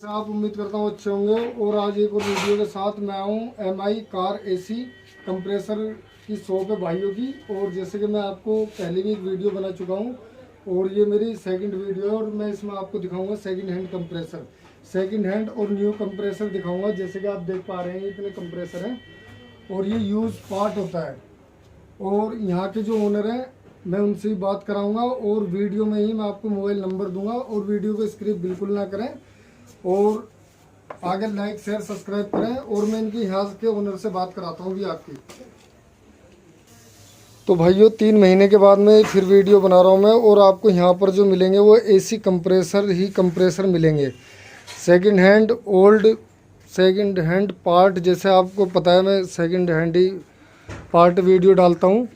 आप उम्मीद करता हूँ अच्छे होंगे। और आज एक और वीडियो के साथ मैं आऊँ MI कार AC कंप्रेसर की शॉप है भाइयों की। और जैसे कि मैं आपको पहले भी एक वीडियो बना चुका हूँ और ये मेरी सेकंड वीडियो है और मैं इसमें आपको दिखाऊंगा second hand compressor, second hand और न्यू कंप्रेसर दिखाऊंगा। जैसे कि आप देख पा रहे हैं इतने कंप्रेसर हैं और ये यूज़ पार्ट होता है। और यहाँ के जो ओनर हैं मैं उनसे ही बात कराऊंगा और वीडियो में ही मैं आपको मोबाइल नंबर दूंगा। और वीडियो को स्किप बिल्कुल ना करें और आगे लाइक शेयर सब्सक्राइब करें। और मैं इनकी यहाँ के ओनर से बात कराता हूँ भी आपकी। तो भाइयों 3 महीने के बाद में फिर वीडियो बना रहा हूँ मैं। और आपको यहाँ पर जो मिलेंगे वो AC कंप्रेसर ही कंप्रेसर मिलेंगे, second hand old second hand part. जैसे आपको पता है मैं सेकंड हैंड ही पार्ट वीडियो डालता हूँ।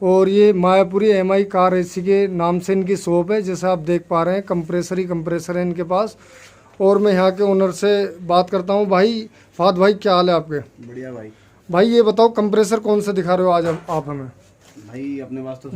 और ये मायापुरी MI कार AC के नाम से इनकी शॉप है। जैसे आप देख पा रहे हैं कंप्रेसर ही कंप्रेसर है इनके पास। और मैं यहाँ के ओनर से बात करता हूँ। भाई फाद भाई क्या हाल है आपके? बढ़िया भाई। भाई ये बताओ कंप्रेसर कौन सा दिखा रहे हो आज आप हमें? भाई अपने पास तो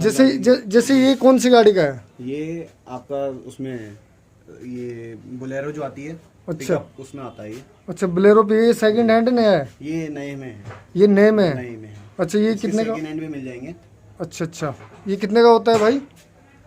जैसे ये कौन सी गाड़ी का है? ये आपका उसमें ये बोलेरो जो आती है, अच्छा उसमें आता है ये। अच्छा बोलेरो पे ये सेकंड हैंड नया है? ये नए में है। ये नए में है? नए में है। अच्छा ये कितने का? सेकंड हैंड भी मिल जाएंगे। अच्छा ये कितने का होता है भाई?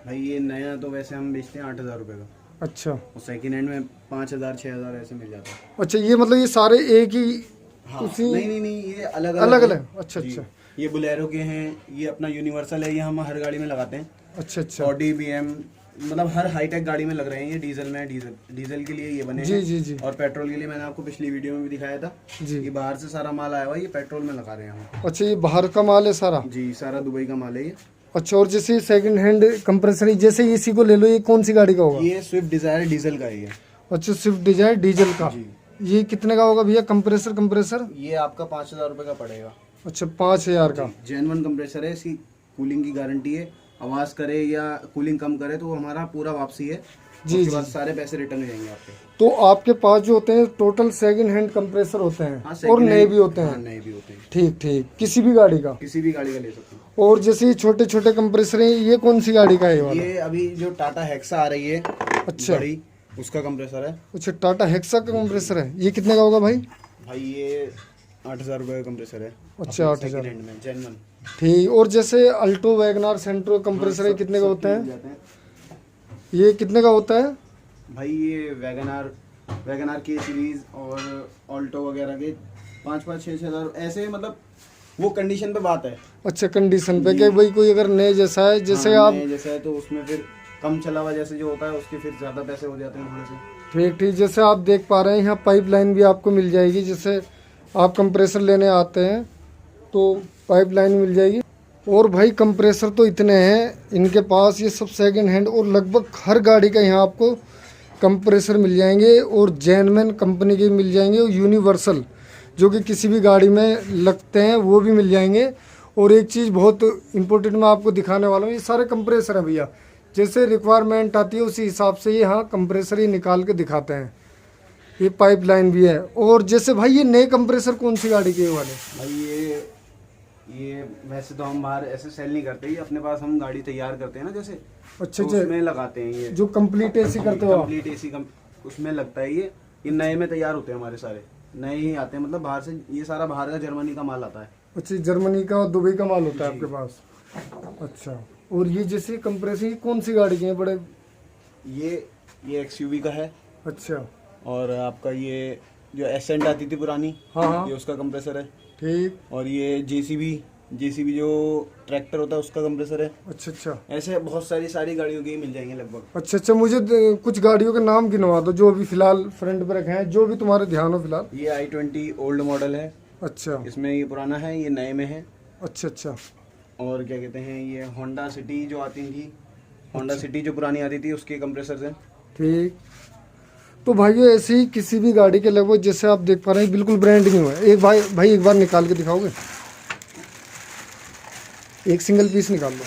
भाई ये नया तो वैसे हम बेचते हैं 8,000 रुपये का। अच्छा और सेकंड हैंड में 5,000 6,000 ऐसे मिल जाता है। अच्छा ये मतलब ये सारे एक ही? हाँ, उसी नहीं ये अलग अलग है। अच्छा अच्छा। ये बोलेरो के हैं, ये अपना यूनिवर्सल है, ये हम हर गाड़ी में लगाते हैं। अच्छा ऑडी BM मतलब हर हाईटेक गाड़ी में लग रहे हैं। ये डीजल में, डीजल के लिए ये बने जी हैं। जी। और पेट्रोल के लिए मैंने आपको पिछली वीडियो में भी दिखाया था जी। ये बाहर से सारा माल आया हुआ है, ये पेट्रोल में लगा रहे हैं हम। अच्छा ये बाहर का माल है सारा? जी सारा दुबई का माल है ये। अच्छा और जैसे सेकंड हैंड कंप्रेसर जैसे इसी को ले लो, ये कौन सी गाड़ी का होगा? ये स्विफ्ट डिजायर डीजल का है ये। अच्छा स्विफ्ट डिजायर डीजल का। जी। ये कितने का होगा भैया कंप्रेसर? ये आपका 5,000 रुपये का पड़ेगा। अच्छा 5,000 का। जेन्युइन कंप्रेसर है, इसकी कूलिंग की गारंटी है। आवाज करे या कूलिंग कम करे तो हमारा पूरा वापसी है। जी उसके बाद सारे पैसे रिटर्न हो जाएंगे आपके। तो आपके पास जो होते हैं टोटल सेकंड हैंड कंप्रेसर होते हैं? हाँ, और नए भी होते हैं? हाँ, नए भी होते हैं। ठीक किसी भी गाड़ी का? किसी भी गाड़ी का ले सकते हैं। और जैसे ये छोटे छोटे कंप्रेसर हैं, ये कौन सी गाड़ी का है वाला? ये अभी जो टाटा हेक्सा आ रही है अच्छा बड़ी, उसका कंप्रेसर है। अच्छा टाटा हेक्सा का कंप्रेसर है। ये कितने का होगा भाई? भाई ये 8,000 रुपये का कंप्रेसर है। अच्छा 8,000 में जेन्युइन। ठीक। और जैसे अल्टो वैगनार सेंट्रो कंप्रेसर है कितने का होता है? ये कितने का होता है? भाई ये वैगनार की सीरीज और ऑल्टो वगैरह के 5,000 6,000 ऐसे, मतलब वो कंडीशन पे बात है। अच्छा कंडीशन पे कि भाई कोई अगर नए जैसा है जैसे हाँ, आप नए जैसा है तो उसमें फिर कम चला हुआ जैसे जो होता है उसके फिर ज़्यादा पैसे हो जाते हैं थोड़े से। ठीक जैसे आप देख पा रहे हैं यहाँ पाइपलाइन भी आपको मिल जाएगी। जैसे आप कंप्रेसर लेने आते हैं तो पाइपलाइन मिल जाएगी। और भाई कंप्रेसर तो इतने हैं इनके पास, ये सब सेकंड हैंड और लगभग हर गाड़ी का यहाँ आपको कंप्रेसर मिल जाएंगे। और जेनमैन कंपनी के मिल जाएंगे और यूनिवर्सल जो कि किसी भी गाड़ी में लगते हैं वो भी मिल जाएंगे। और एक चीज़ बहुत इंपॉर्टेंट मैं आपको दिखाने वाला हूँ, ये सारे कंप्रेसर हैं भैया। जैसे रिक्वायरमेंट आती है उसी हिसाब से ये यहाँ कंप्रेसर ही निकाल के दिखाते हैं। ये पाइपलाइन भी है। और जैसे भाई ये नए कंप्रेसर कौन सी गाड़ी के वाले? भाई ये वैसे तो हम बाहर ऐसे सेल नहीं करते, ये अपने पास हम गाड़ी तैयार करते हैं ना जैसे। अच्छा तो उसमें लगाते हैं ये जो कंप्लीट AC करते हो? कंप्लीट AC उसमें लगता है ये नए में तैयार होते हैं हमारे सारे, नए ही आते हैं। मतलब बाहर से ये सारा बाहर का जर्मनी का माल आता है। अच्छा जर्मनी का और दुबई का माल होता है आपके पास? अच्छा। और ये जैसे कंप्रेसर कौन सी गाड़ी के हैं बड़े? ये XUV का है। अच्छा। और आपका ये जो एसेंट आती थी पुरानी, हाँ ये उसका कंप्रेसर है। ठीक। और ये JCB जो ट्रैक्टर होता है उसका कंप्रेसर है। अच्छा ऐसे बहुत सारी गाड़ियों के ही मिल जाएंगे लगभग। अच्छा मुझे कुछ गाड़ियों के नाम गिनवा दो जो अभी फिलहाल फ्रंट पे रखे हैं, जो भी तुम्हारे ध्यान हो फिलहाल। ये I20 ओल्ड मॉडल है। अच्छा इसमें ये पुराना है, ये नए में है। अच्छा। और क्या कहते हैं, ये होंडा सिटी जो आती थी, होंडा सिटी जो पुरानी आती थी उसके कंप्रेसर हैं। ठीक। तो भाइयों ऐसे ही किसी भी गाड़ी के लगभग जैसे आप देख पा रहे हैं बिल्कुल ब्रांड न्यू है। एक भाई एक बार निकाल के दिखाओगे? एक सिंगल पीस निकाल लो।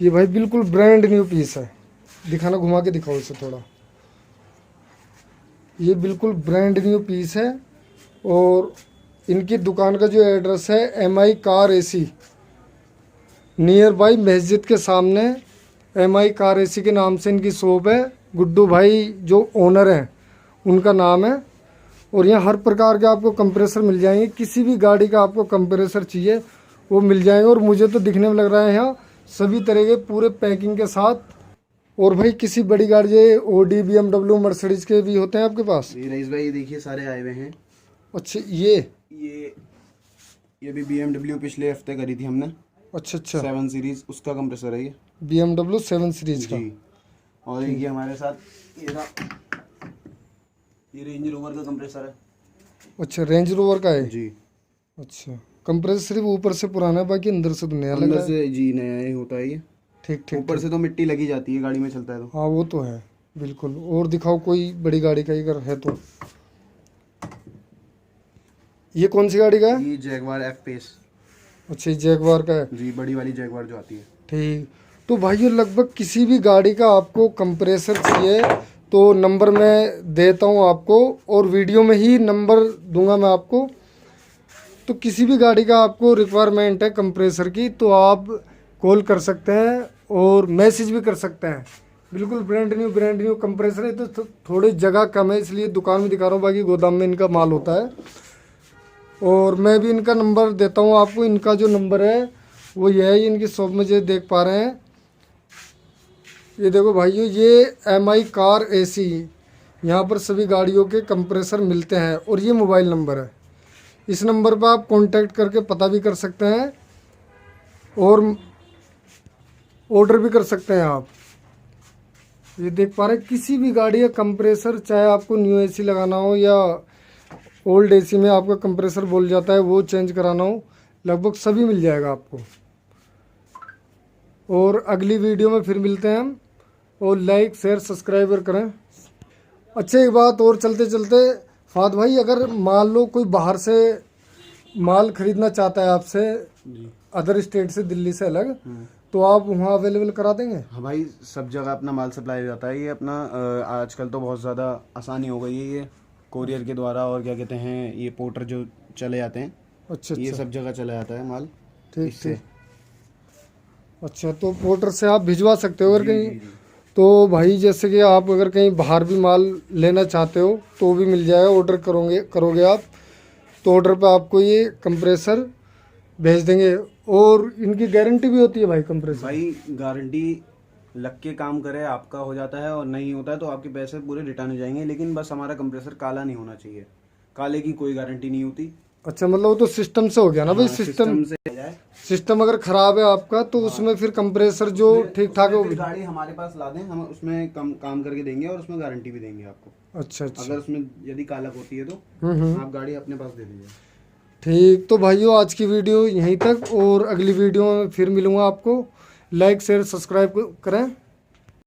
ये भाई बिल्कुल ब्रांड न्यू पीस है। दिखाना, घुमा के दिखाओ इसे थोड़ा। ये बिल्कुल ब्रांड न्यू पीस है। और इनकी दुकान का जो एड्रेस है MI car AC, near by मस्जिद के सामने MI कार AC के नाम से इनकी शॉप है। गुड्डू भाई जो ओनर हैं उनका नाम है। और यहाँ हर प्रकार के आपको कंप्रेसर मिल जाएंगे, किसी भी गाड़ी का आपको कंप्रेसर चाहिए वो मिल जाएंगे। और मुझे तो दिखने में लग रहा है यहाँ सभी तरह के पूरे पैकिंग के साथ। और भाई किसी बड़ी गाड़ी ये Audi BMW मर्सिडीज के भी होते हैं आपके पास? ये रईस भाई, ये देखिए सारे आए हुए हैं। अच्छा, ये भी BMW पिछले हफ्ते करी थी हमने। अच्छा 7 सीरीज उसका कंप्रेसर है ये, BMW 7 सीरीज का। जी। और ये हमारे साथ ये रेंज रोवर का कंप्रेसर है। अच्छा, रेंज रोवर का है जी। अच्छा, कंप्रेसर सिर्फ ऊपर से पुराना है, बाकी अंदर से तो नया लग अंदर रहा है। से जी नया ही होता है ये। ठीक ठीक। ऊपर से तो मिट्टी लगी जाती है गाड़ी में चलता है तो। हाँ वो तो है बिल्कुल। और दिखाओ कोई बड़ी गाड़ी का अगर है तो। ये कौन सी गाड़ी का है? ये जैगवार एफ पेस। अच्छा, ये जैगवार का है जी, बड़ी वाली जैगवार जो आती है। ठीक। तो भाइयों लगभग किसी भी गाड़ी का आपको कंप्रेसर चाहिए तो नंबर मैं देता हूँ आपको, और वीडियो में ही नंबर दूंगा मैं आपको। तो किसी भी गाड़ी का आपको रिक्वायरमेंट है कंप्रेसर की तो आप कॉल कर सकते हैं और मैसेज भी कर सकते हैं। बिल्कुल ब्रांड न्यू कंप्रेसर है। तो थोड़ी जगह कम है इसलिए दुकान में दिखा रहा हूँ, बाकी गोदाम में इनका माल होता है। और मैं भी इनका नंबर देता हूँ आपको। इनका जो नंबर है वो ये है, इनकी शॉप में जो देख पा रहे हैं ये देखो भाइयों, ये MI कार AC, यहाँ पर सभी गाड़ियों के कंप्रेसर मिलते हैं। और ये मोबाइल नंबर है, इस नंबर पर आप कांटेक्ट करके पता भी कर सकते हैं और ऑर्डर भी कर सकते हैं आप। ये देख पा रहे हैं किसी भी गाड़ी का कंप्रेसर, चाहे आपको न्यू AC लगाना हो या ओल्ड AC में आपका कंप्रेसर बोल जाता है वो चेंज कराना हो, लगभग सभी मिल जाएगा आपको। और अगली वीडियो में फिर मिलते हैं हम। और लाइक शेयर सब्सक्राइबर करें। अच्छा, एक बात और चलते चलते फाद भाई, अगर मान लो कोई बाहर से माल खरीदना चाहता है आपसे, अदर स्टेट से, दिल्ली से अलग, तो आप वहाँ अवेलेबल करा देंगे? हाँ भाई, सब जगह अपना माल सप्लाई हो जाता है। ये अपना आजकल तो बहुत ज़्यादा आसानी हो गई है ये कोरियर के द्वारा, और क्या कहते हैं ये पोर्टर जो चले जाते हैं। अच्छा, ये सब जगह चला जाता है माल। ठीक ठीक। अच्छा, तो पोर्टर से आप भिजवा सकते हो अगर कहीं। तो भाई जैसे कि आप अगर कहीं बाहर भी माल लेना चाहते हो तो भी मिल जाएगा। ऑर्डर करोगे आप तो ऑर्डर पे आपको ये कंप्रेसर भेज देंगे। और इनकी गारंटी भी होती है भाई कंप्रेसर? भाई गारंटी लग के काम करे आपका हो जाता है, और नहीं होता है तो आपके पैसे पूरे रिटर्न हो जाएंगे। लेकिन बस हमारा कंप्रेसर काला नहीं होना चाहिए, काले की कोई गारंटी नहीं होती। अच्छा, मतलब वो तो सिस्टम से हो गया ना भाई। सिस्टम अगर खराब है आपका तो उसमें फिर कंप्रेसर जो ठीक ठाक हो, गाड़ी हमारे पास ला दें, हम उसमें काम करके देंगे और उसमें गारंटी भी देंगे आपको। अच्छा, अगर उसमें यदि कालक होती है तो आप गाड़ी अपने पास दे दीजिए। ठीक। तो भाइयों आज की वीडियो यहीं तक, और अगली वीडियो में फिर मिलूंगा आपको। लाइक शेयर सब्सक्राइब करें।